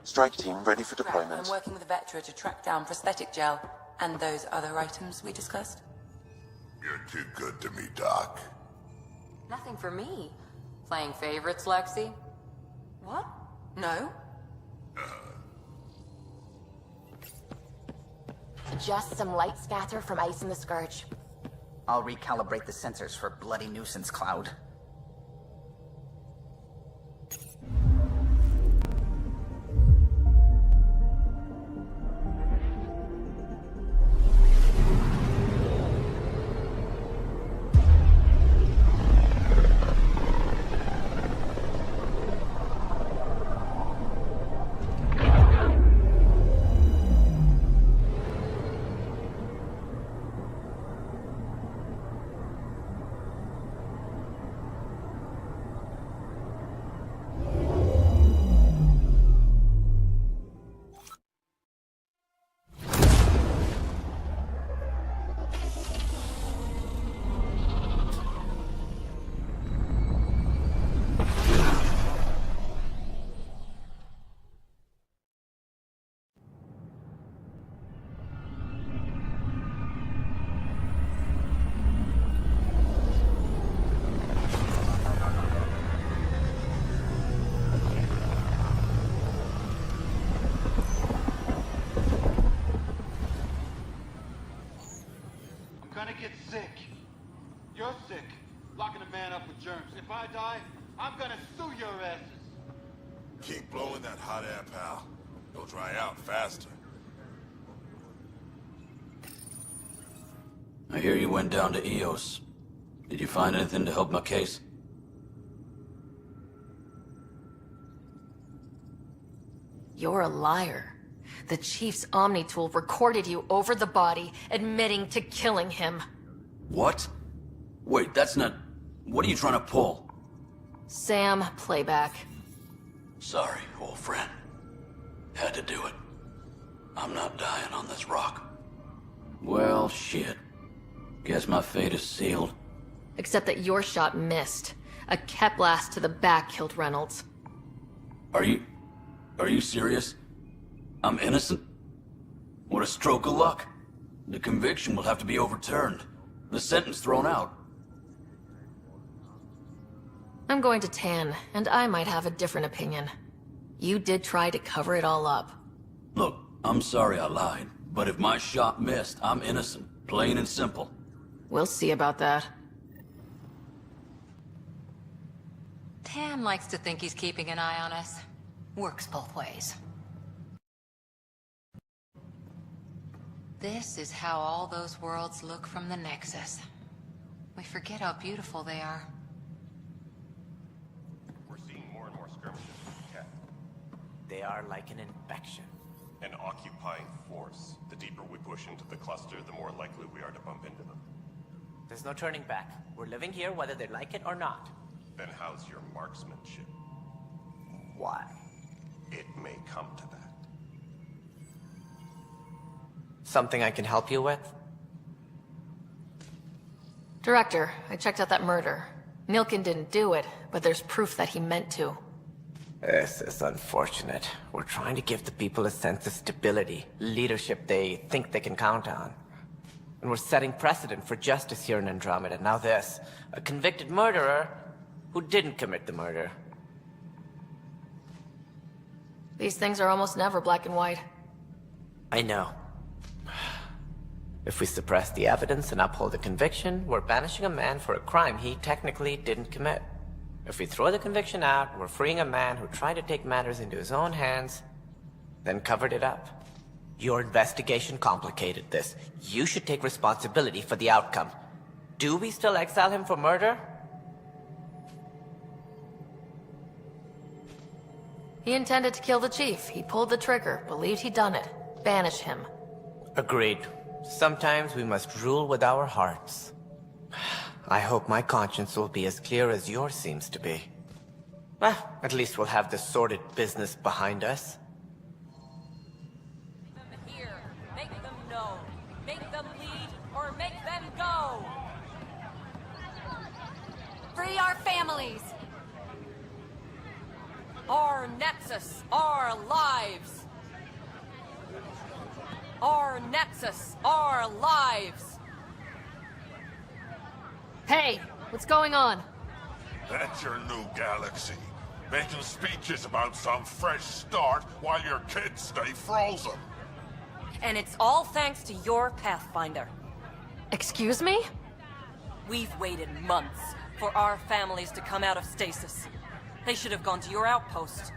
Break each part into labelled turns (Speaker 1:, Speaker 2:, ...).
Speaker 1: Strike team ready for
Speaker 2: I'm
Speaker 1: deployment.
Speaker 2: working with Vectra to track down prosthetic gel and those other items we discussed.
Speaker 3: You're too good to me, Doc.
Speaker 4: Nothing for me. Playing favorites, Lexi?
Speaker 2: What? No?
Speaker 5: Just some light scatter from ice in the Scourge.
Speaker 6: I'll recalibrate the sensors for bloody nuisance cloud.
Speaker 7: Get sick. You're sick. Locking a man up with germs. If I die, I'm gonna sue your asses.
Speaker 3: Keep blowing that hot air, pal. It'll dry out faster.
Speaker 8: I hear you went down to EOS. Did you find anything to help my case?
Speaker 4: You're a liar. The Chief's Omni tool recorded you over the body, admitting to killing him.
Speaker 8: What? Wait, that's not... What are you trying to pull?
Speaker 4: Sam, playback.
Speaker 8: Sorry, old friend. Had to do it. I'm not dying on this rock. Well, shit. Guess my fate is sealed.
Speaker 4: Except that your shot missed. A Kep blast to the back killed Reynolds.
Speaker 8: Are you serious? I'm innocent? What a stroke of luck. The conviction will have to be overturned. The sentence thrown out.
Speaker 4: I'm going to Tan, and I might have a different opinion. You did try to cover it all up.
Speaker 8: Look, I'm sorry I lied, but if my shot missed, I'm innocent. Plain and simple.
Speaker 4: We'll see about that.
Speaker 9: Tan likes to think he's keeping an eye on us. Works both ways. This is how all those worlds look from the Nexus. We forget how beautiful they are.
Speaker 10: We're seeing more and more skirmishes with Kep.
Speaker 11: They are like an infection.
Speaker 10: An occupying force. The deeper we push into the cluster, the more likely we are to bump into them.
Speaker 11: There's no turning back. We're living here whether they like it or not.
Speaker 10: Then how's your marksmanship?
Speaker 11: Why?
Speaker 10: It may come to that.
Speaker 11: Something I can help you with?
Speaker 4: Director, I checked out that murder. Nilkin didn't do it, but there's proof that he meant to.
Speaker 11: This is unfortunate. We're trying to give the people a sense of stability, leadership they think they can count on. And we're setting precedent for justice here in Andromeda. Now this, a convicted murderer who didn't commit the murder.
Speaker 4: These things are almost never black and white.
Speaker 11: I know. If we suppress the evidence and uphold the conviction, we're banishing a man for a crime he technically didn't commit. If we throw the conviction out, we're freeing a man who tried to take matters into his own hands, then covered it up. Your investigation complicated this. You should take responsibility for the outcome. Do we still exile him for murder?
Speaker 4: He intended to kill the Chief. He pulled the trigger, believed he'd done it. Banish him.
Speaker 11: Agreed. Sometimes we must rule with our hearts. I hope my conscience will be as clear as yours seems to be. At least we'll have this sordid business behind us.
Speaker 12: Make them hear, make them know, make them lead, or make them go! Free our families! Our Nexus, our lives! Our Nexus, our lives!
Speaker 4: Hey, what's going on?
Speaker 3: That's your new galaxy. Making speeches about some fresh start while your kids stay frozen.
Speaker 12: And it's all thanks to your Pathfinder.
Speaker 4: Excuse me?
Speaker 12: We've waited months for our families to come out of stasis. They should have gone to your outpost.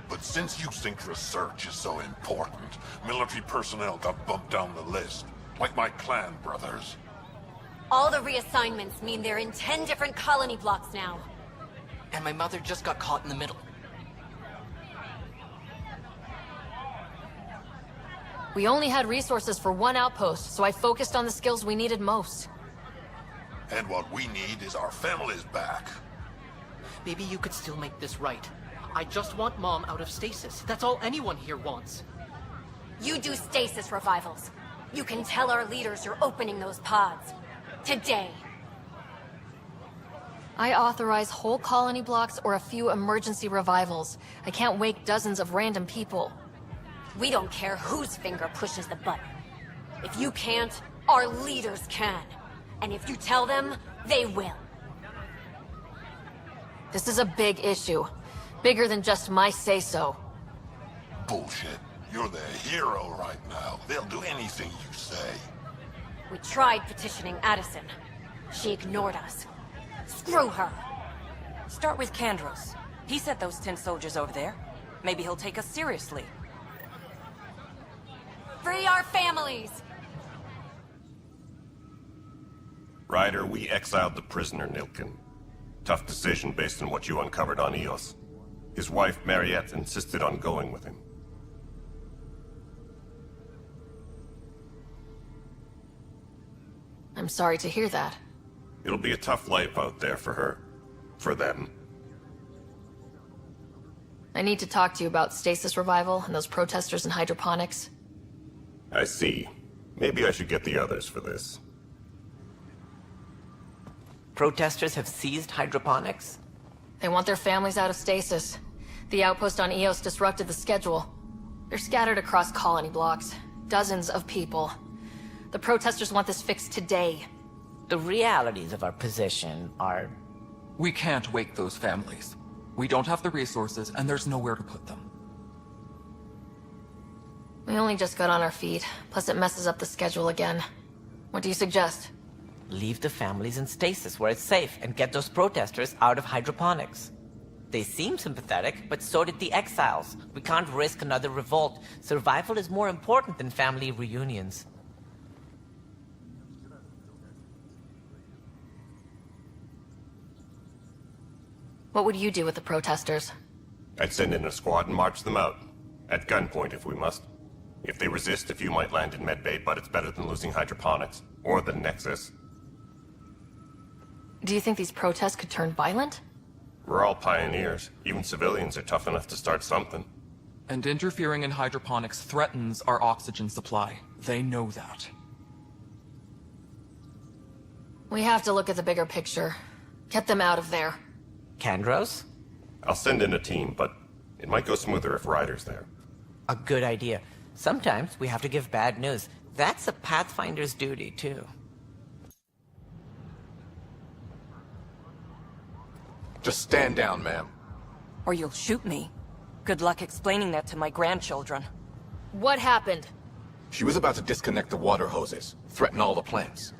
Speaker 3: But since you think research is so important, military personnel got bumped down the list. Like my clan brothers.
Speaker 5: All the reassignments mean they're in 10 different colony blocks now.
Speaker 6: And my mother just got caught in the middle.
Speaker 4: We only had resources for one outpost, so I focused on the skills we needed most.
Speaker 3: And what we need is our families back.
Speaker 6: Maybe you could still make this right. I just want Mom out of stasis. That's all anyone here wants.
Speaker 5: You do stasis revivals. You can tell our leaders you're opening those pods. Today.
Speaker 4: I authorize whole colony blocks or a few emergency revivals. I can't wake dozens of random people.
Speaker 5: We don't care whose finger pushes the button. If you can't, our leaders can. And if you tell them, they will.
Speaker 4: This is a big issue. Bigger than just my say-so.
Speaker 3: Bullshit. You're the hero right now. They'll do anything you say.
Speaker 5: We tried petitioning Addison. She ignored us. Screw her.
Speaker 12: Start with Kandros. He sent those 10 soldiers over there. Maybe he'll take us seriously.
Speaker 5: Free our families!
Speaker 10: Ryder, we exiled the prisoner Nilkin. Tough decision based on what you uncovered on Eos. His wife, Mariette, insisted on going with him.
Speaker 4: I'm sorry to hear that.
Speaker 10: It'll be a tough life out there for her. For them.
Speaker 4: I need to talk to you about stasis revival and those protesters in hydroponics.
Speaker 10: I see. Maybe I should get the others for this.
Speaker 11: Protesters have seized hydroponics?
Speaker 4: They want their families out of stasis. The outpost on Eos disrupted the schedule. They're scattered across colony blocks. Dozens of people. The protesters want this fixed today.
Speaker 11: The realities of our position are...
Speaker 1: We can't wake those families. We don't have the resources, and there's nowhere to put them.
Speaker 4: We only just got on our feet, plus it messes up the schedule again. What do you suggest?
Speaker 11: Leave the families in stasis where it's safe and get those protesters out of hydroponics. They seem sympathetic, but so did the exiles. We can't risk another revolt. Survival is more important than family reunions.
Speaker 4: What would you do with the protesters?
Speaker 10: I'd send in a squad and march them out. At gunpoint if we must. If they resist, a few might land in medbay, but it's better than losing hydroponics. Or the Nexus.
Speaker 4: Do you think these protests could turn violent?
Speaker 10: We're all pioneers. Even civilians are tough enough to start something.
Speaker 1: And interfering in hydroponics threatens our oxygen supply. They know that.
Speaker 4: We have to look at the bigger picture. Get them out of there.
Speaker 11: Kandros?
Speaker 10: I'll send in a team, but it might go smoother if Ryder's there.
Speaker 11: A good idea. Sometimes we have to give bad news. That's a Pathfinder's duty, too.
Speaker 13: Just stand down, ma'am.
Speaker 12: Or you'll shoot me. Good luck explaining that to my grandchildren.
Speaker 4: What happened?
Speaker 13: She was about to disconnect the water hoses, threaten all the plants.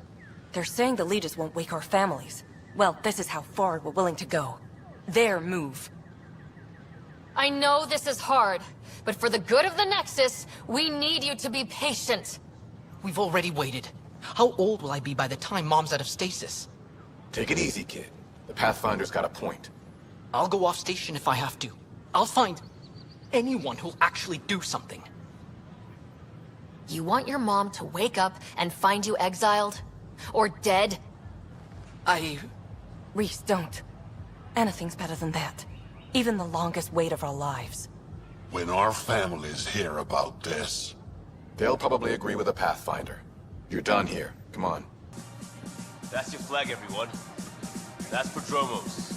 Speaker 12: They're saying the leaders won't wake our families. Well, this is how far we're willing to go. Their move.
Speaker 4: I know this is hard, but for the good of the Nexus, we need you to be patient.
Speaker 6: We've already waited. How old will I be by the time Mom's out of stasis?
Speaker 13: Take it easy, kid. The Pathfinder's got a point.
Speaker 6: I'll go off station if I have to. I'll find anyone who'll actually do something.
Speaker 4: You want your mom to wake up and find you exiled? Or dead?
Speaker 12: Reese, don't. Anything's better than that. Even the longest wait of our lives.
Speaker 3: When our families hear about this...
Speaker 13: They'll probably agree with the Pathfinder. You're done here. Come on.
Speaker 14: That's your flag, everyone. That's for Dromos.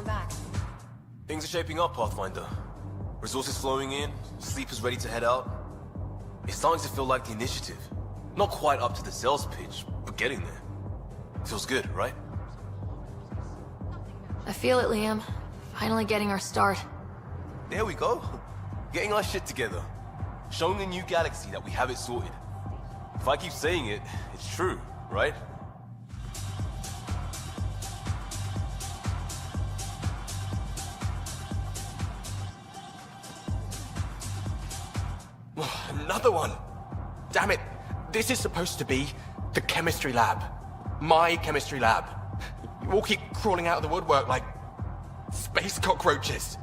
Speaker 5: come back.
Speaker 14: Things are shaping up, Pathfinder. Resources flowing in, sleepers ready to head out. It's starting to feel like the initiative. Not quite up to the sales pitch, but getting there. Feels good, right?
Speaker 4: I feel it, Liam. Finally getting our start.
Speaker 14: There we go. Getting our shit together. Showing the new galaxy that we have it sorted. If I keep saying it, it's true, right?
Speaker 15: Another one! Damn it! This is supposed to be the chemistry lab. My chemistry lab. You all keep crawling out of the woodwork like space cockroaches.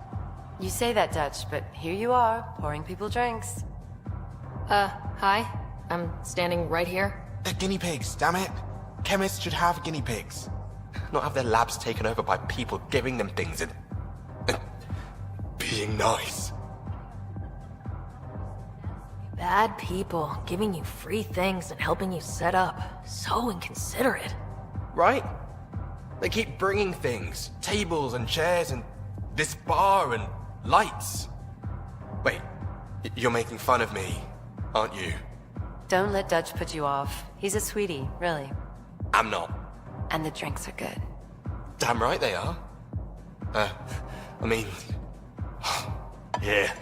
Speaker 16: You say that, Dutch, but here you are, pouring people drinks.
Speaker 4: Hi. I'm standing right here.
Speaker 15: They're guinea pigs, damn it. Chemists should have guinea pigs. Not have their labs taken over by people giving them things and being nice.
Speaker 4: Bad people giving you free things and helping you set up. So inconsiderate.
Speaker 15: Right? They keep bringing things. Tables and chairs and this bar and lights. Wait, you're making fun of me, aren't you?
Speaker 16: Don't let Dutch put you off. He's a sweetie, really.
Speaker 15: I'm not.
Speaker 16: And the drinks are good.
Speaker 15: Damn right they are. I mean... Here.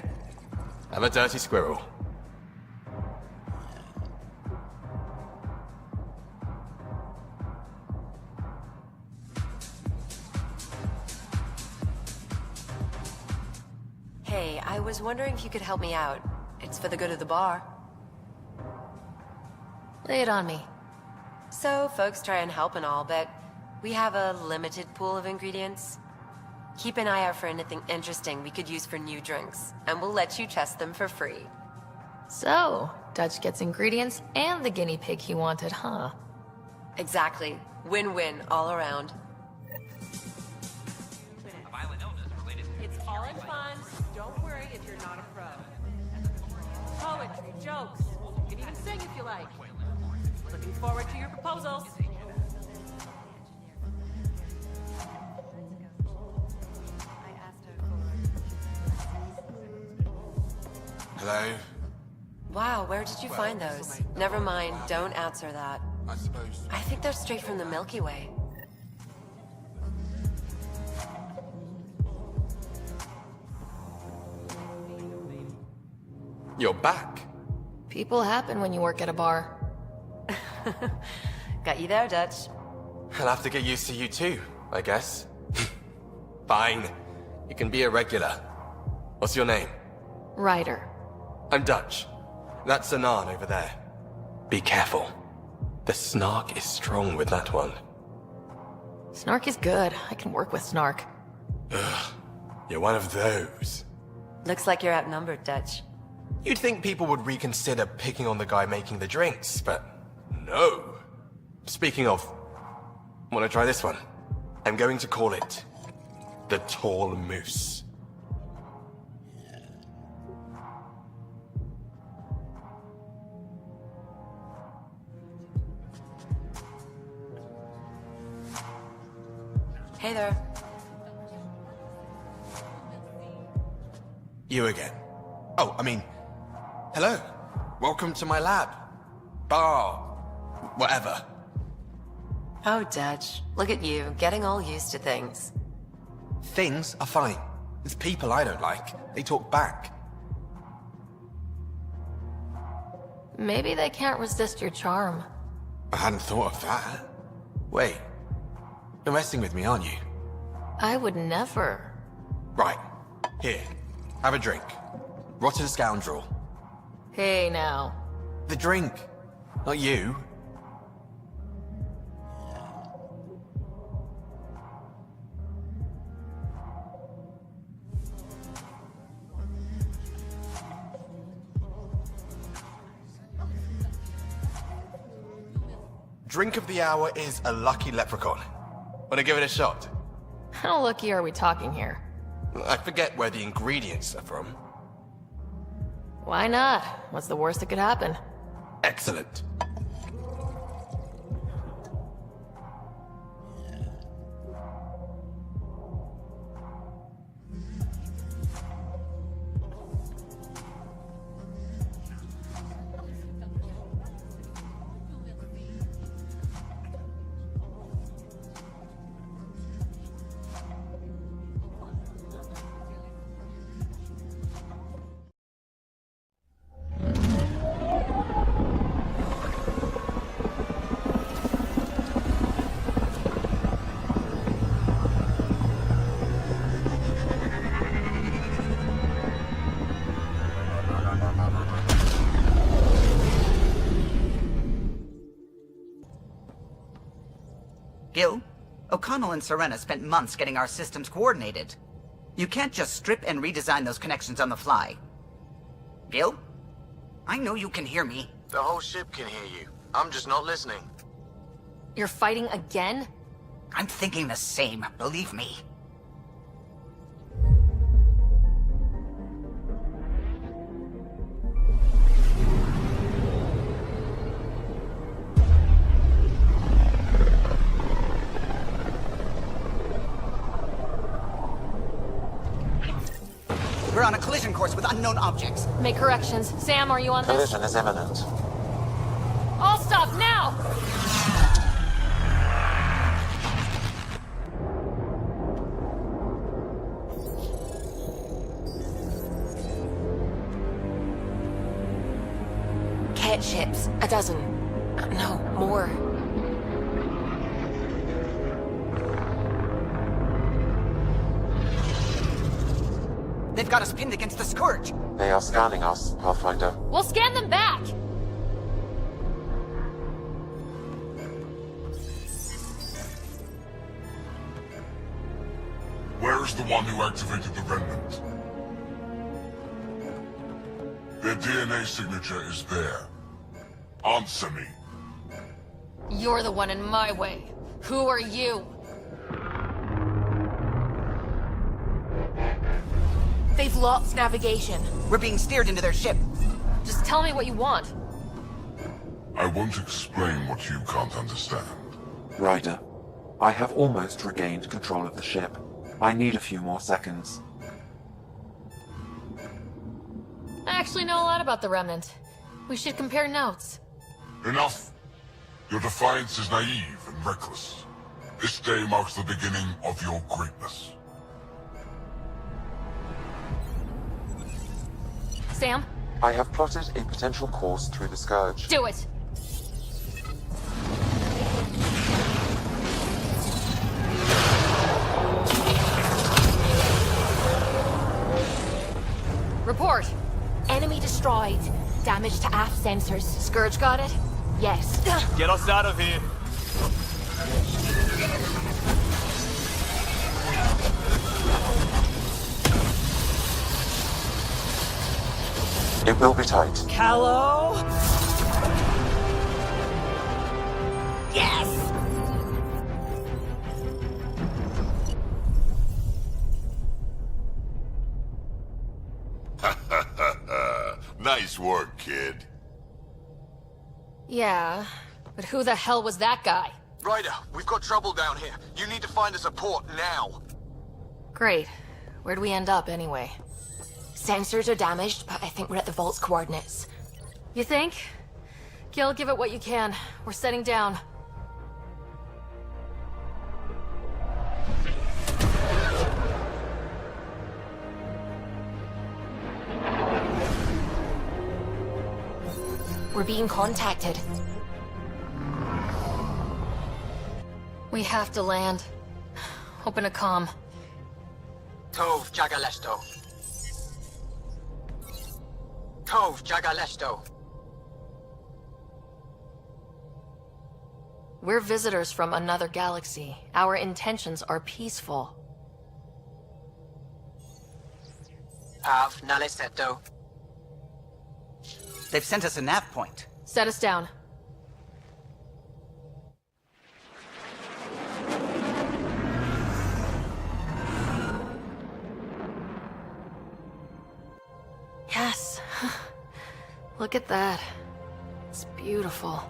Speaker 15: Have a dirty squirrel.
Speaker 16: Hey, I was wondering if you could help me out. It's for the good of the bar.
Speaker 4: Lay it on me.
Speaker 16: So, folks try and help and all, but we have a limited pool of ingredients. Keep an eye out for anything interesting we could use for new drinks, and we'll let you test them for free.
Speaker 4: So, Dutch gets ingredients and the guinea pig he wanted, huh?
Speaker 16: Exactly. Win-win all around.
Speaker 17: It's all in fun. Don't worry if you're not a pro. Poetry, jokes. You can even sing if you like. Looking forward to your proposals.
Speaker 15: Hello?
Speaker 16: Wow, where did you find those? Never mind, don't answer that.
Speaker 15: I suppose.
Speaker 16: I think they're straight from the Milky Way.
Speaker 15: You're back.
Speaker 4: People happen when you work at a bar.
Speaker 16: Got you there, Dutch.
Speaker 15: I'll have to get used to you too, I guess. Fine. You can be a regular. What's your name?
Speaker 4: Ryder.
Speaker 15: I'm Dutch. That's Anan over there. Be careful. The snark is strong with that one.
Speaker 4: Snark is good. I can work with snark.
Speaker 15: Ugh. You're one of those.
Speaker 16: Looks like you're outnumbered, Dutch.
Speaker 15: You'd think people would reconsider picking on the guy making the drinks, but no. Speaking of, wanna try this one? I'm going to call it the Tall Moose.
Speaker 16: Hey there.
Speaker 15: You again. Oh, I mean, hello. Welcome to my lab. Bar. Whatever.
Speaker 16: Oh, Dutch. Look at you, getting all used to things.
Speaker 15: Things are fine. It's people I don't like. They talk back.
Speaker 4: Maybe they can't resist your charm.
Speaker 15: I hadn't thought of that. Wait. You're messing with me, aren't you?
Speaker 4: I would never.
Speaker 15: Right. Here. Have a drink. Rotten scoundrel.
Speaker 4: Hey, now.
Speaker 15: The drink. Not you. Drink of the hour is a lucky leprechaun. Wanna give it a shot?
Speaker 4: How lucky are we talking here?
Speaker 15: I forget where the ingredients are from.
Speaker 4: Why not? What's the worst that could happen?
Speaker 15: Excellent.
Speaker 18: O'Connell and Serena spent months getting our systems coordinated. You can't just strip and redesign those connections on the fly. Gil? I know you can hear me.
Speaker 19: The whole ship can hear you. I'm just not listening.
Speaker 4: You're fighting again?
Speaker 18: I'm thinking the same, believe me. We're on a collision course with unknown objects.
Speaker 4: Make corrections. Sam, are you on this?
Speaker 19: Collision is imminent.
Speaker 4: All stop now!
Speaker 16: Cat ships. A dozen. No, more.
Speaker 18: They've got us pinned against the Scourge.
Speaker 19: They are scanning us, Pathfinder.
Speaker 4: We'll scan them back!
Speaker 3: Where's the one who activated the Remnant? Their DNA signature is there. Answer me.
Speaker 4: You're the one in my way. Who are you?
Speaker 16: They've lost navigation.
Speaker 18: We're being steered into their ship.
Speaker 4: Just tell me what you want.
Speaker 3: I won't explain what you can't understand.
Speaker 19: Ryder, I have almost regained control of the ship. I need a few more seconds.
Speaker 4: I actually know a lot about the Remnant. We should compare notes.
Speaker 3: Enough! Your defiance is naive and reckless. This day marks the beginning of your greatness.
Speaker 4: Sam?
Speaker 19: I have plotted a potential course through the Scourge.
Speaker 4: Do it! Report!
Speaker 16: Enemy destroyed. Damage to aft sensors.
Speaker 4: Scourge got it?
Speaker 16: Yes.
Speaker 14: Get us out of here.
Speaker 19: It will be tight.
Speaker 16: Callow? Yes!
Speaker 3: Nice work, kid.
Speaker 4: Yeah, but who the hell was that guy?
Speaker 19: Ryder, we've got trouble down here. You need to find us a port now.
Speaker 4: Great. Where'd we end up, anyway?
Speaker 16: Sensors are damaged, but I think we're at the vault's coordinates.
Speaker 4: You think? Gil, give it what you can. We're setting down.
Speaker 16: We're being contacted.
Speaker 4: We have to land. Open a comm.
Speaker 19: Tov Jagalesto. Tov Jagalesto.
Speaker 4: We're visitors from another galaxy. Our intentions are peaceful.
Speaker 19: Av Naleseto.
Speaker 18: They've sent us a nav point.
Speaker 4: Set us down. Yes. Look at that. It's beautiful.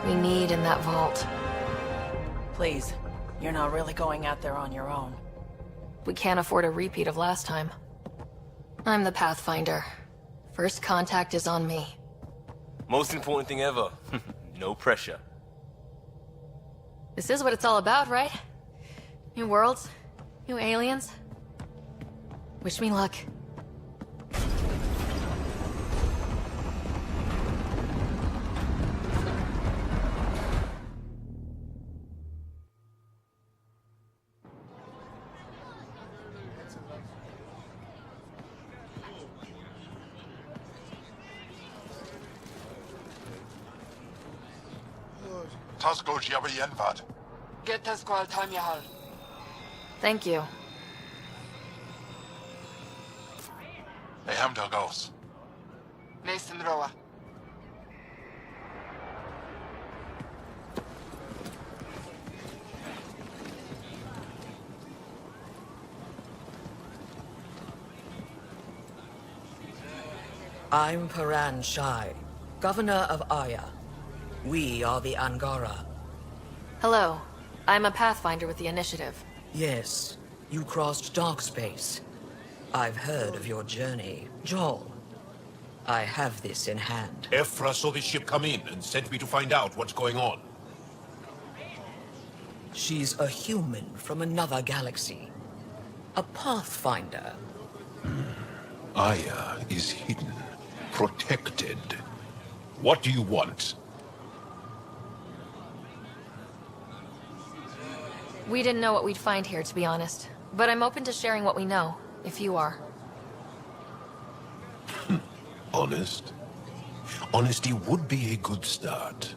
Speaker 4: We need in that vault.
Speaker 17: Please, you're not really going out there on your own.
Speaker 4: We can't afford a repeat of last time. I'm the Pathfinder. First contact is on me.
Speaker 14: Most important thing ever. No pressure.
Speaker 4: This is what it's all about, right? New worlds, new aliens. Wish me luck.
Speaker 3: Tasgo Jiabayenvad.
Speaker 2: Get the squall time yahal.
Speaker 4: Thank you.
Speaker 3: Eham Dalgos.
Speaker 2: Mason Roa.
Speaker 20: I'm Paran Shai, Governor of Aya. We are the Angara.
Speaker 4: Hello. I'm a Pathfinder with the Initiative.
Speaker 20: Yes, you crossed dark space. I've heard of your journey, Joel. I have this in hand.
Speaker 21: Ephra saw this ship come in and sent me to find out what's going on.
Speaker 20: She's a human from another galaxy. A Pathfinder.
Speaker 21: Aya is hidden, protected. What do you want?
Speaker 4: We didn't know what we'd find here, to be honest. But I'm open to sharing what we know, if you are.
Speaker 21: Honest? Honesty would be a good start.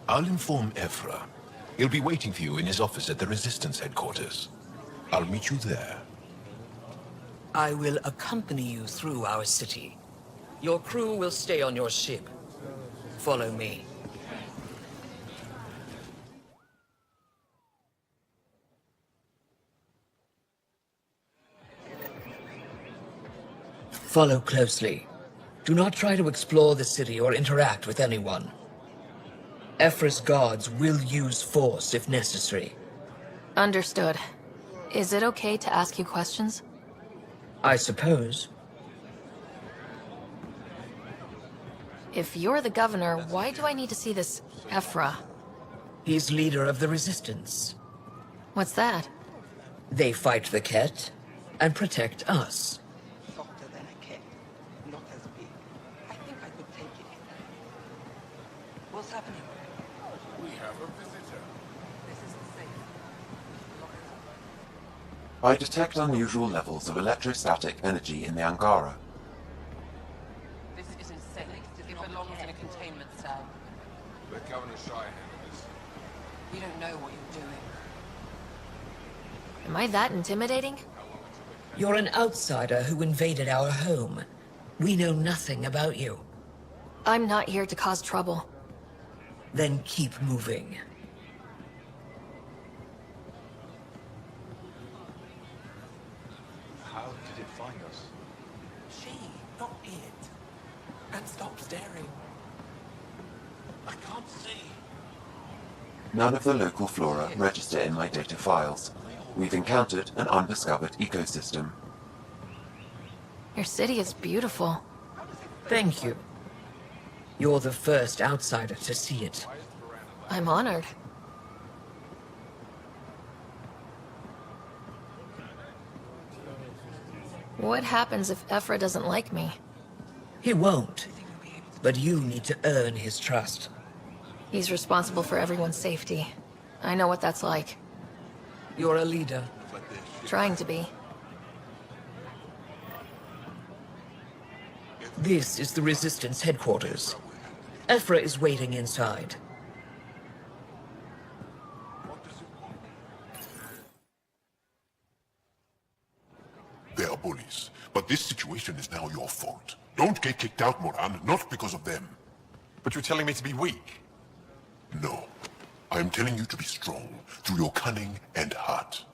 Speaker 21: I'll inform Ephra. He'll be waiting for you in his office at the Resistance headquarters. I'll meet you there.
Speaker 20: I will accompany you through our city. Your crew will stay on your ship. Follow me. Follow closely. Do not try to explore the city or interact with anyone. Ephra's guards will use force if necessary.
Speaker 4: Understood. Is it okay to ask you questions?
Speaker 20: I suppose.
Speaker 4: If you're the governor, why do I need to see this Ephra?
Speaker 20: He's leader of the Resistance.
Speaker 4: What's that?
Speaker 20: They fight the Ket and protect us.
Speaker 2: What's happening?
Speaker 3: We have a visitor.
Speaker 2: This is safe.
Speaker 19: I detect unusual levels of electrostatic energy in the Angara.
Speaker 2: This isn't safe. It belongs in a containment cell.
Speaker 3: Let Governor Shai handle this.
Speaker 2: You don't know what you're doing.
Speaker 4: Am I that intimidating?
Speaker 20: You're an outsider who invaded our home. We know nothing about you.
Speaker 4: I'm not here to cause trouble.
Speaker 20: Then keep moving.
Speaker 7: How did it find us?
Speaker 15: She, not it. And stop staring.
Speaker 7: I can't see.
Speaker 19: None of the local flora register in my data files. We've encountered an undiscovered ecosystem.
Speaker 4: Your city is beautiful.
Speaker 20: Thank you. You're the first outsider to see it.
Speaker 4: I'm honored. What happens if Ephra doesn't like me?
Speaker 20: He won't. But you need to earn his trust.
Speaker 4: He's responsible for everyone's safety. I know what that's like.
Speaker 20: You're a leader.
Speaker 4: Trying to be.
Speaker 20: This is the Resistance headquarters. Ephra is waiting inside.
Speaker 3: They are bullies, but this situation is now your fault. Don't get kicked out, Moran, not because of them.
Speaker 15: But you're telling me to be weak?
Speaker 3: No. I am telling you to be strong, through your cunning and heart.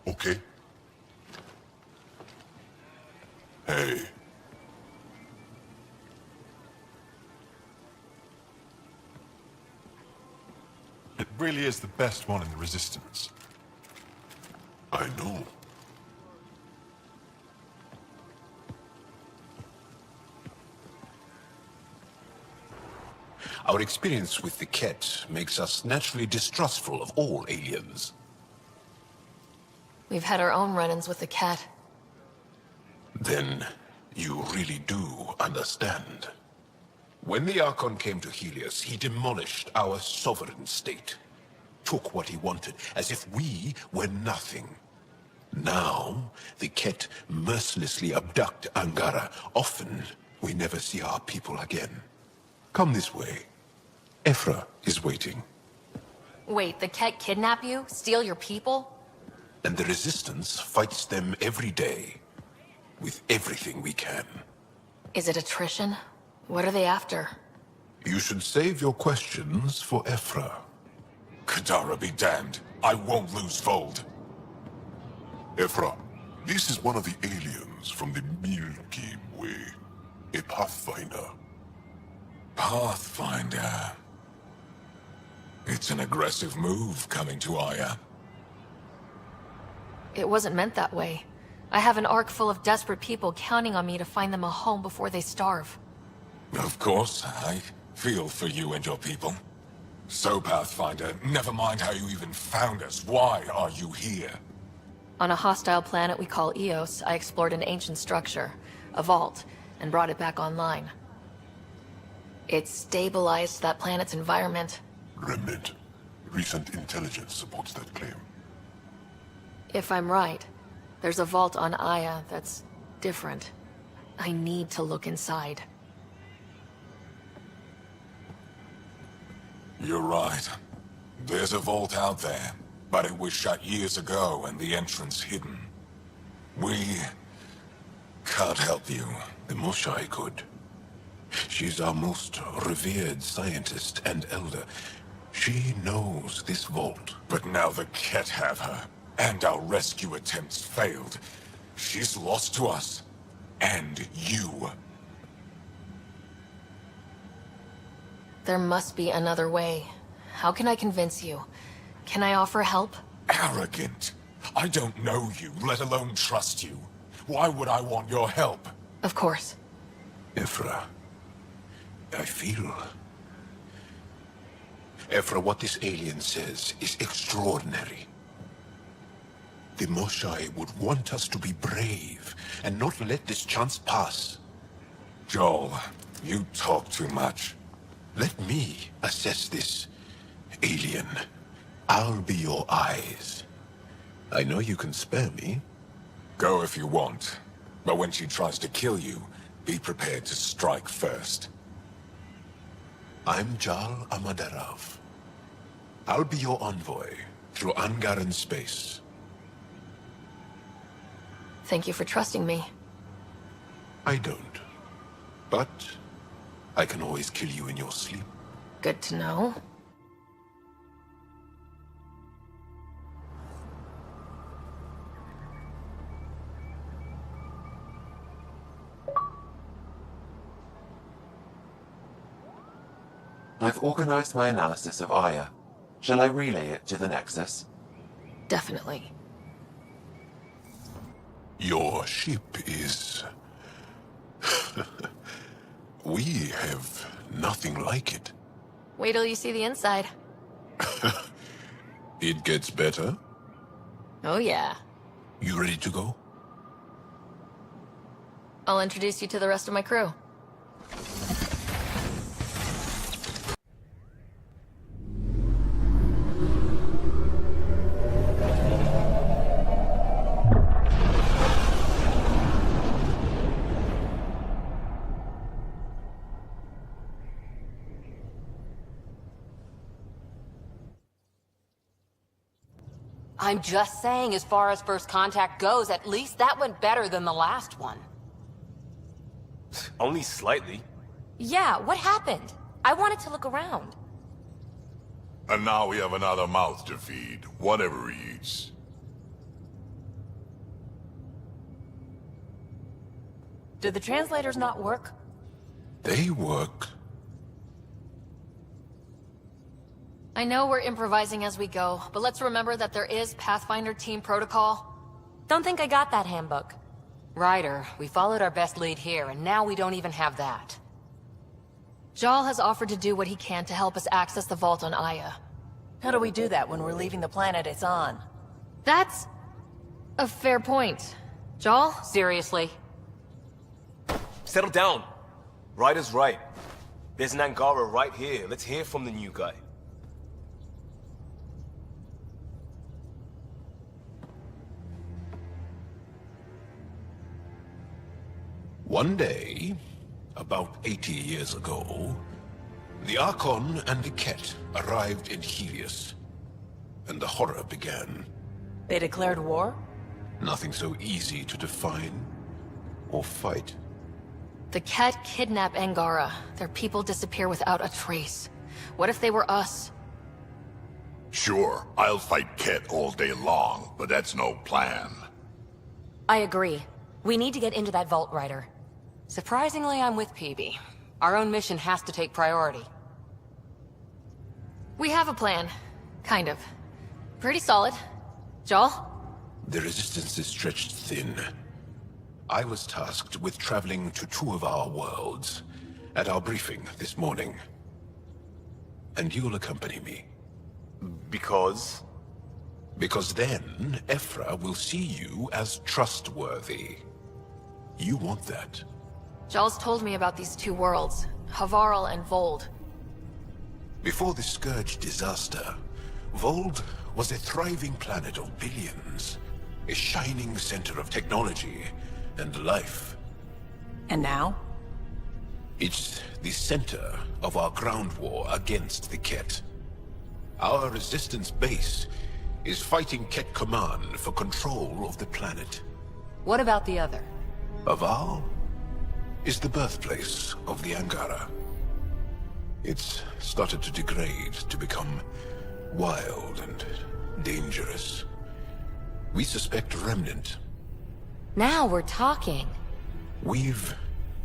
Speaker 3: Okay? Hey.
Speaker 22: It really is the best one in the Resistance.
Speaker 3: I know.
Speaker 21: Our experience with the Ket makes us naturally distrustful of all aliens.
Speaker 4: We've had our own run-ins with the cat.
Speaker 21: Then you really do understand. When the Archon came to Helios, he demolished our sovereign state. Took what he wanted, as if we were nothing. Now, the Ket mercilessly abduct Angara, often we never see our people again. Come this way. Ephra is waiting.
Speaker 4: Wait, the Ket kidnap you? Steal your people?
Speaker 21: And the Resistance fights them every day. With everything we can.
Speaker 4: Is it attrition? What are they after?
Speaker 21: You should save your questions for Ephra. Kadara be damned. I won't lose Fold.
Speaker 3: Ephra, this is one of the aliens from the Milky Way. A Pathfinder.
Speaker 21: Pathfinder. It's an aggressive move coming to Aya.
Speaker 4: It wasn't meant that way. I have an ark full of desperate people counting on me to find them a home before they starve.
Speaker 21: Of course, I feel for you and your people. So, Pathfinder, never mind how you even found us. Why are you here?
Speaker 4: On a hostile planet we call Eos, I explored an ancient structure, a vault, and brought it back online. It stabilized that planet's environment.
Speaker 3: Remnant. Recent intelligence supports that claim.
Speaker 4: If I'm right, there's a vault on Aya that's different. I need to look inside.
Speaker 21: You're right. There's a vault out there, but it was shut years ago and the entrance hidden. We can't help you. The Moshai could. She's our most revered scientist and elder. She knows this vault. But now the Ket have her, and our rescue attempts failed. She's lost to us, and you.
Speaker 4: There must be another way. How can I convince you? Can I offer help?
Speaker 21: Arrogant. I don't know you, let alone trust you. Why would I want your help?
Speaker 4: Of course.
Speaker 21: Ephra, I feel... Ephra, what this alien says is extraordinary. The Moshai would want us to be brave and not let this chance pass. Joel, you talk too much. Let me assess this alien. I'll be your eyes. I know you can spare me. Go if you want. But when she tries to kill you, be prepared to strike first. I'm Jal Amaderav. I'll be your envoy through Angaran space.
Speaker 4: Thank you for trusting me.
Speaker 21: I don't. But I can always kill you in your sleep.
Speaker 4: Good to know.
Speaker 19: I've organized my analysis of Aya. Shall I relay it to the Nexus?
Speaker 4: Definitely.
Speaker 21: Your ship is... We have nothing like it.
Speaker 4: Wait till you see the inside.
Speaker 21: It gets better.
Speaker 4: Oh yeah.
Speaker 21: You ready to go?
Speaker 4: I'll introduce you to the rest of my crew.
Speaker 17: I'm just saying, as far as first contact goes, at least that went better than the last one.
Speaker 14: Only slightly.
Speaker 17: Yeah, what happened? I wanted to look around.
Speaker 3: And now we have another mouth to feed, whatever he eats.
Speaker 17: Did the translators not work?
Speaker 21: They work.
Speaker 4: I know we're improvising as we go, but let's remember that there is Pathfinder team protocol.
Speaker 17: Don't think I got that handbook. Ryder, we followed our best lead here, and now we don't even have that.
Speaker 4: Jal has offered to do what he can to help us access the vault on Aya.
Speaker 17: How do we do that when we're leaving the planet it's on?
Speaker 4: That's a fair point. Jal?
Speaker 17: Seriously?
Speaker 14: Settle down. Ryder's right. There's an Angara right here. Let's hear from the new guy.
Speaker 21: One day, about 80 years ago, the Archon and the Ket arrived in Helios, and the horror began.
Speaker 12: They declared war?
Speaker 21: Nothing so easy to define or fight.
Speaker 4: The Ket kidnap Angara. Their people disappear without a trace. What if they were us?
Speaker 3: Sure, I'll fight Ket all day long, but that's no plan.
Speaker 17: I agree. We need to get into that vault, Ryder. Surprisingly, I'm with PB. Our own mission has to take priority.
Speaker 4: We have a plan. Kind of. Pretty solid. Joel?
Speaker 21: The resistance is stretched thin. I was tasked with traveling to 2 of our worlds at our briefing this morning. And you'll accompany me.
Speaker 14: Because?
Speaker 21: Because then, Ephra will see you as trustworthy. You want that.
Speaker 4: Joel's told me about these 2 worlds, Havarl and Vold.
Speaker 21: Before the Scourge disaster, Vold was a thriving planet of billions. A shining center of technology and life.
Speaker 12: And now?
Speaker 21: It's the center of our ground war against the Ket. Our resistance base is fighting Ket Command for control of the planet.
Speaker 17: What about the other?
Speaker 21: Havarl is the birthplace of the Angara. It's started to degrade, to become wild and dangerous. We suspect Remnant.
Speaker 17: Now we're talking.
Speaker 21: We've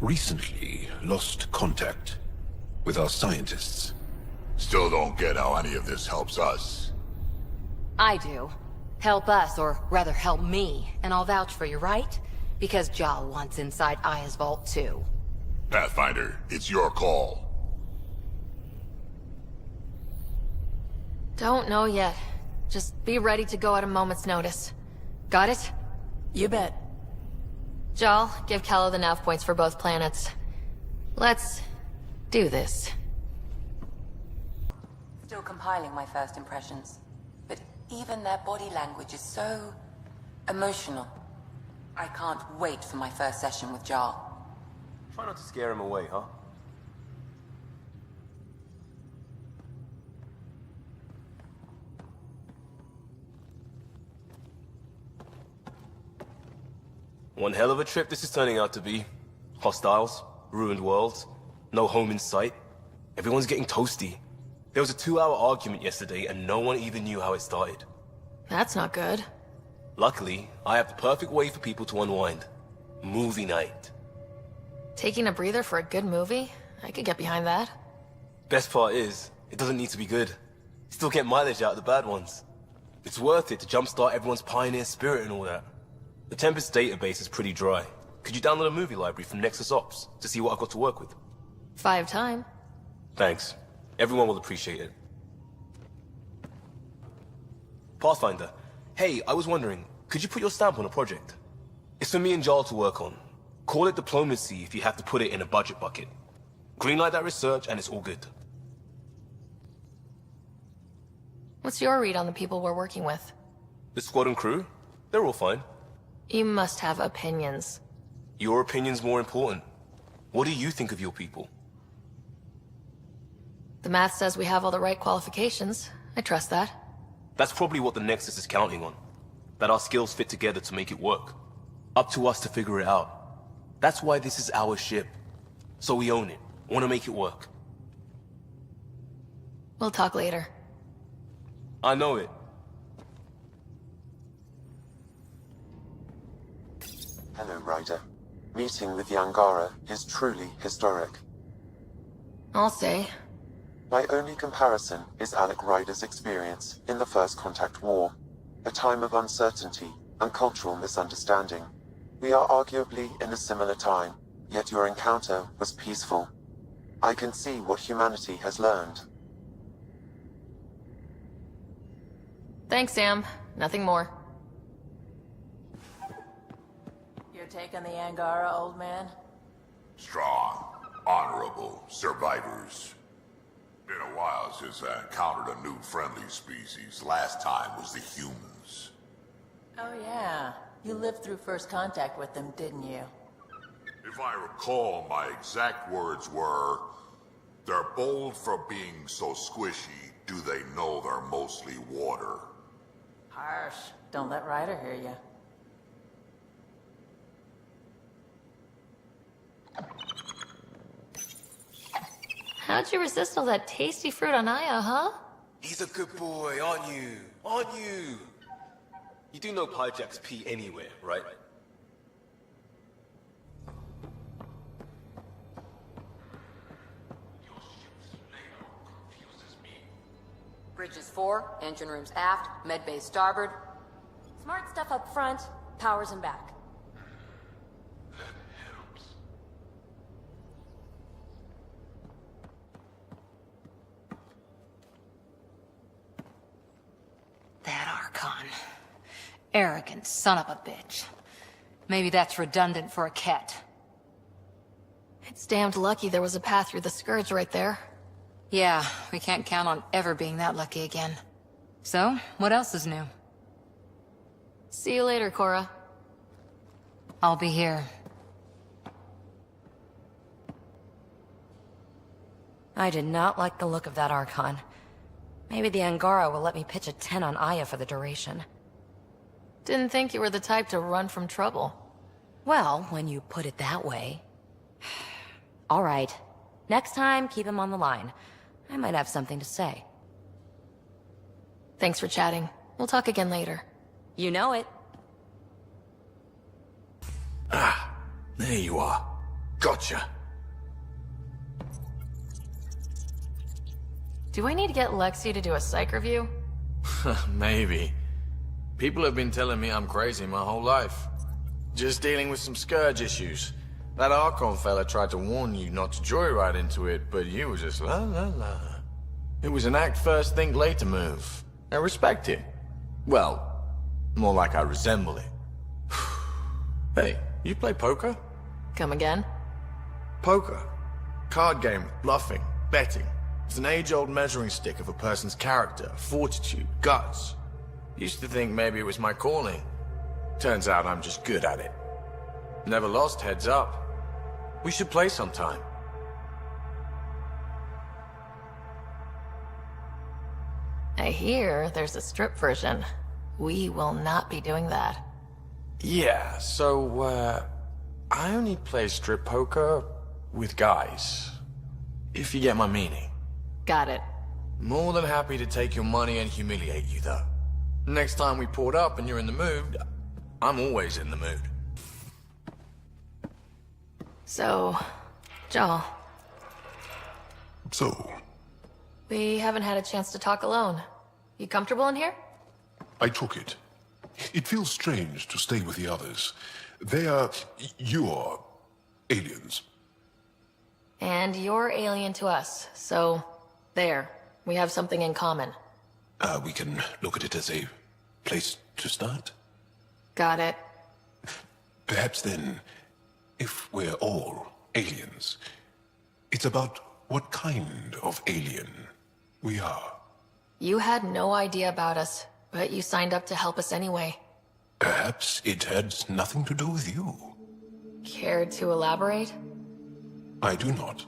Speaker 21: recently lost contact with our scientists.
Speaker 3: Still don't get how any of this helps us.
Speaker 17: I do. Help us, or rather help me, and I'll vouch for you, right? Because Jal wants inside Aya's vault too.
Speaker 3: Pathfinder, it's your call.
Speaker 4: Don't know yet. Just be ready to go at a moment's notice. Got it?
Speaker 12: You bet.
Speaker 4: Jal, give Callow the nav points for both planets. Let's do this.
Speaker 2: Still compiling my first impressions, but even their body language is so emotional. I can't wait for my first session with Jal.
Speaker 14: Try not to scare him away, huh? One hell of a trip this is turning out to be. Hostiles, ruined worlds, no home in sight. Everyone's getting toasty. There was a 2-hour argument yesterday and no one even knew how it started.
Speaker 4: That's not good.
Speaker 14: Luckily, I have the perfect way for people to unwind. Movie night.
Speaker 4: Taking a breather for a good movie? I could get behind that.
Speaker 14: Best part is, it doesn't need to be good. Still get mileage out of the bad ones. It's worth it to jumpstart everyone's pioneer spirit and all that. The Tempest database is pretty dry. Could you download a movie library from Nexus Ops to see what I've got to work with?
Speaker 4: 5 time.
Speaker 14: Thanks. Everyone will appreciate it. Pathfinder, hey, I was wondering, could you put your stamp on a project? It's for me and Jarl to work on. Call it diplomacy if you have to put it in a budget bucket. Greenlight that research and it's all good.
Speaker 4: What's your read on the people we're working with?
Speaker 14: The squad and crew? They're all fine.
Speaker 4: You must have opinions.
Speaker 14: Your opinion's more important. What do you think of your people?
Speaker 4: The math says we have all the right qualifications. I trust that.
Speaker 14: That's probably what the Nexus is counting on. That our skills fit together to make it work. Up to us to figure it out. That's why this is our ship. So we own it. Want to make it work.
Speaker 4: We'll talk later.
Speaker 14: I know it.
Speaker 19: Hello, Ryder. Meeting with the Angara is truly historic.
Speaker 4: I'll say.
Speaker 19: My only comparison is Alec Ryder's experience in the First Contact War, a time of uncertainty and cultural misunderstanding. We are arguably in a similar time, yet your encounter was peaceful. I can see what humanity has learned.
Speaker 4: Thanks, Sam. Nothing more.
Speaker 12: Your take on the Angara, old man?
Speaker 3: Strong, honorable survivors. Been a while since I encountered a new friendly species. Last time was the humans.
Speaker 12: Oh yeah. You lived through first contact with them, didn't you?
Speaker 3: If I recall, my exact words were, "They're bold for being so squishy, do they know they're mostly water?"
Speaker 12: Harsh. Don't let Ryder hear you.
Speaker 4: How'd you resist all that tasty fruit on Aya, huh?
Speaker 14: He's a good boy, aren't you? Aren't you? You do know Pyjack's pee anywhere, right?
Speaker 16: Bridges 4, engine rooms aft, med bay starboard. Smart stuff up front, powers in back.
Speaker 17: That Archon. Arrogant son of a bitch. Maybe that's redundant for a cat.
Speaker 4: It's damned lucky there was a path through the Scourge right there.
Speaker 17: Yeah, we can't count on ever being that lucky again. So, what else is new?
Speaker 4: See you later, Cora.
Speaker 17: I'll be here.
Speaker 5: I did not like the look of that Archon. Maybe the Angara will let me pitch a 10 on Aya for the duration.
Speaker 4: Didn't think you were the type to run from trouble.
Speaker 5: Well, when you put it that way. All right. Next time, keep him on the line. I might have something to say.
Speaker 4: Thanks for chatting. We'll talk again later.
Speaker 5: You know it.
Speaker 8: Ah, there you are. Gotcha.
Speaker 4: Do I need to get Lexi to do a psych review?
Speaker 8: Maybe. People have been telling me I'm crazy my whole life. Just dealing with some scourge issues. That Archon fella tried to warn you not to joyride into it, but you were just la la la. It was an act first, think later move. I respect it. Well, more like I resemble it. Hey, you play poker?
Speaker 4: Come again?
Speaker 8: Poker. Card game, bluffing, betting. It's an age-old measuring stick of a person's character, fortitude, guts. Used to think maybe it was my calling. Turns out I'm just good at it. Never lost, heads up. We should play sometime.
Speaker 4: I hear there's a strip version. We will not be doing that.
Speaker 8: Yeah, so, I only play strip poker with guys. If you get my meaning.
Speaker 4: Got it.
Speaker 8: More than happy to take your money and humiliate you, though. Next time we port up and you're in the mood, I'm always in the mood.
Speaker 4: So, Joel.
Speaker 21: So,
Speaker 4: We haven't had a chance to talk alone. You comfortable in here?
Speaker 21: I took it. It feels strange to stay with the others. They are... you're... aliens.
Speaker 4: And you're alien to us, so... there. We have something in common.
Speaker 21: We can look at it as a place to start.
Speaker 4: Got it.
Speaker 21: Perhaps then, if we're all aliens, it's about what kind of alien we are.
Speaker 4: You had no idea about us, but you signed up to help us anyway.
Speaker 21: Perhaps it had nothing to do with you.
Speaker 4: Care to elaborate?
Speaker 21: I do not.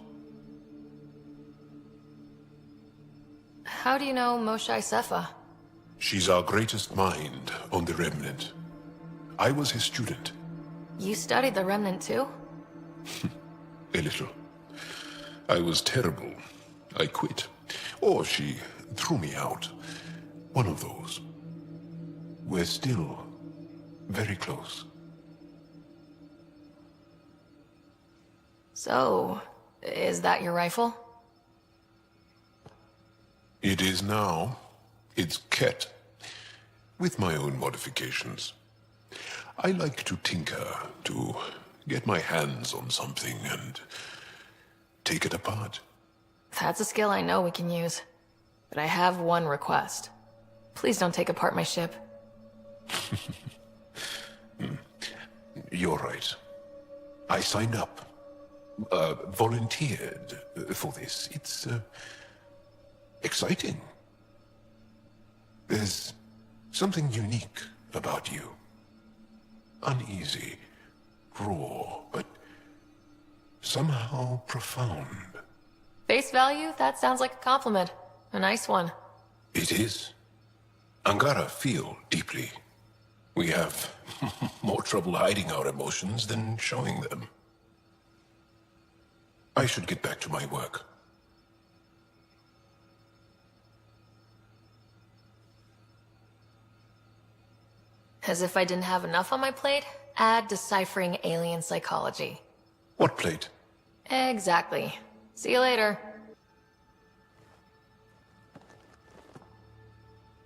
Speaker 4: How do you know Moshae Sefa?
Speaker 21: She's our greatest mind on the Remnant. I was his student.
Speaker 4: You studied the Remnant too?
Speaker 21: A little. I was terrible. I quit. Or she threw me out. One of those. We're still very close.
Speaker 4: So, is that your rifle?
Speaker 21: It is now. It's Ket. With my own modifications. I like to tinker, to get my hands on something and take it apart.
Speaker 4: That's a skill I know we can use. But I have one request. Please don't take apart my ship.
Speaker 21: You're right. I signed up. Volunteered for this. It's, exciting. There's something unique about you. Uneasy, raw, but Somehow profound.
Speaker 4: Face value? That sounds like a compliment. A nice one.
Speaker 21: It is. Angara feel deeply. We have more trouble hiding our emotions than showing them. I should get back to my work.
Speaker 4: As if I didn't have enough on my plate, add deciphering alien psychology.
Speaker 21: What plate?
Speaker 4: Exactly. See you later.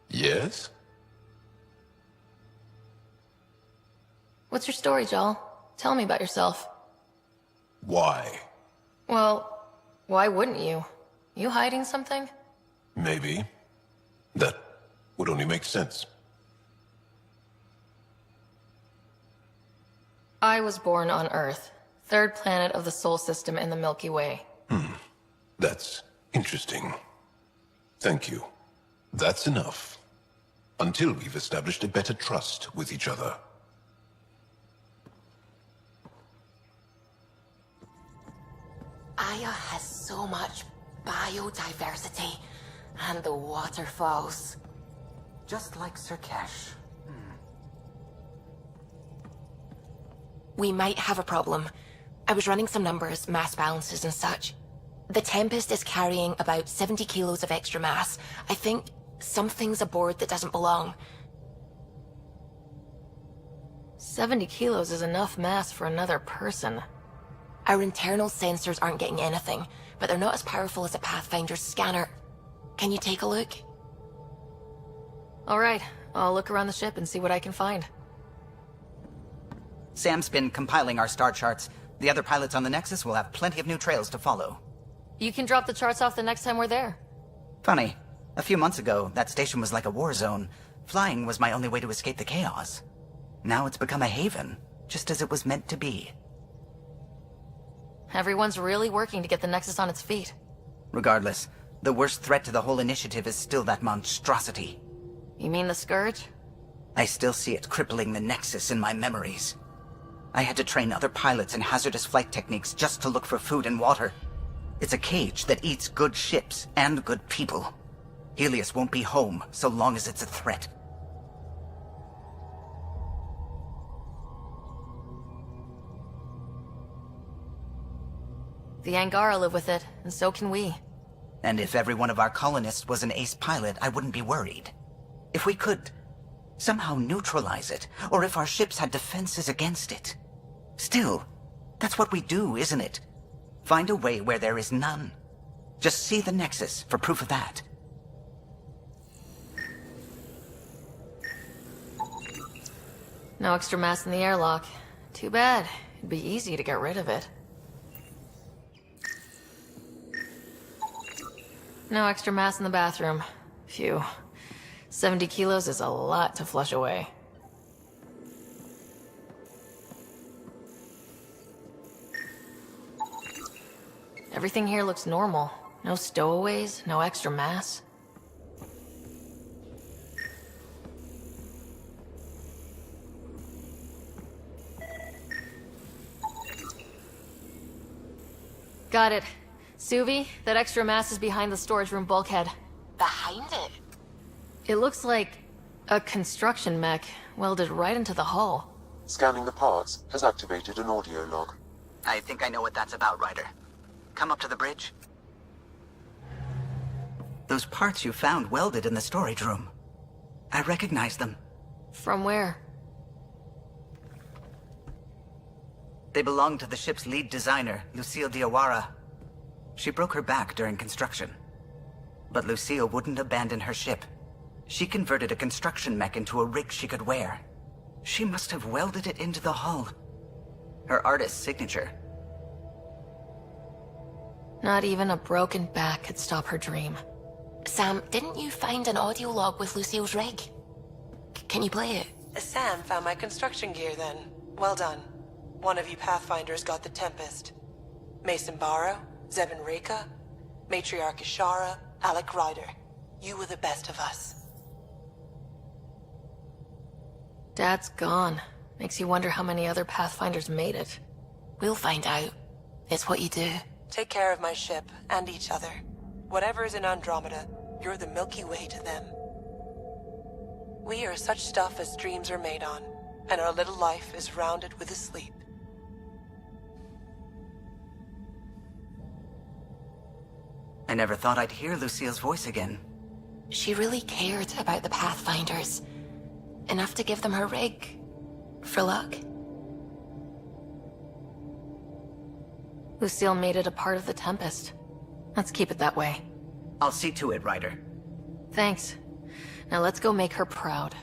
Speaker 21: Yes?
Speaker 4: What's your story, Joel? Tell me about yourself.
Speaker 21: Why?
Speaker 4: Well, why wouldn't you? You hiding something?
Speaker 21: Maybe. That would only make sense.
Speaker 4: I was born on Earth, third planet of the Sol system in the Milky Way.
Speaker 21: That's interesting. Thank you. That's enough. Until we've established a better trust with each other.
Speaker 17: Aya has so much biodiversity, and the waterfalls.
Speaker 1: Just like Sirkesh.
Speaker 17: We might have a problem. I was running some numbers, mass balances and such. The Tempest is carrying about 70 kilos of extra mass. I think something's aboard that doesn't belong.
Speaker 4: 70 kilos is enough mass for another person.
Speaker 17: Our internal sensors aren't getting anything, but they're not as powerful as a Pathfinder's scanner. Can you take a look?
Speaker 4: All right, I'll look around the ship and see what I can find.
Speaker 18: Sam's been compiling our star charts. The other pilots on the Nexus will have plenty of new trails to follow.
Speaker 4: You can drop the charts off the next time we're there.
Speaker 18: Funny. A few months ago, that station was like a war zone. Flying was my only way to escape the chaos. Now it's become a haven, just as it was meant to be.
Speaker 4: Everyone's really working to get the Nexus on its feet.
Speaker 18: Regardless, the worst threat to the whole initiative is still that monstrosity.
Speaker 4: You mean the Scourge?
Speaker 18: I still see it crippling the Nexus in my memories. I had to train other pilots in hazardous flight techniques just to look for food and water. It's a cage that eats good ships and good people. Helios won't be home so long as it's a threat.
Speaker 4: The Angara live with it, and so can we.
Speaker 18: And if every one of our colonists was an ace pilot, I wouldn't be worried. If we could somehow neutralize it, or if our ships had defenses against it. Still, that's what we do, isn't it? Find a way where there is none. Just see the Nexus for proof of that.
Speaker 4: No extra mass in the airlock. Too bad. It'd be easy to get rid of it. No extra mass in the bathroom. Phew. 70 kilos is a lot to flush away. Everything here looks normal. No stowaways, no extra mass. Got it. Suvi, that extra mass is behind the storage room bulkhead.
Speaker 17: Behind it?
Speaker 4: It looks like a construction mech welded right into the hull.
Speaker 19: Scanning the parts has activated an audio log.
Speaker 18: I think I know what that's about, Ryder. Come up to the bridge. Those parts you found welded in the storage room. I recognize them.
Speaker 4: From where?
Speaker 18: They belong to the ship's lead designer, Lucille Diawara. She broke her back during construction. But Lucille wouldn't abandon her ship. She converted a construction mech into a rig she could wear. She must have welded it into the hull. Her artist's signature.
Speaker 4: Not even a broken back could stop her dream.
Speaker 17: Sam, didn't you find an audio log with Lucille's rig? Can you play it?
Speaker 9: Sam found my construction gear then. Well done. One of you Pathfinders got the Tempest. Mason Barrow, Zebin Reka, Matriarch Ishara, Alec Ryder. You were the best of us.
Speaker 4: Dad's gone. Makes you wonder how many other Pathfinders made it.
Speaker 17: We'll find out. It's what you do.
Speaker 9: Take care of my ship and each other. Whatever is in Andromeda, you're the Milky Way to them. We are such stuff as dreams are made on, and our little life is rounded with a sleep.
Speaker 18: I never thought I'd hear Lucille's voice again.
Speaker 17: She really cared about the Pathfinders. Enough to give them her rig. For luck.
Speaker 4: Lucille made it a part of the Tempest. Let's keep it that way.
Speaker 18: I'll see to it, Ryder.
Speaker 4: Thanks. Now let's go make her proud.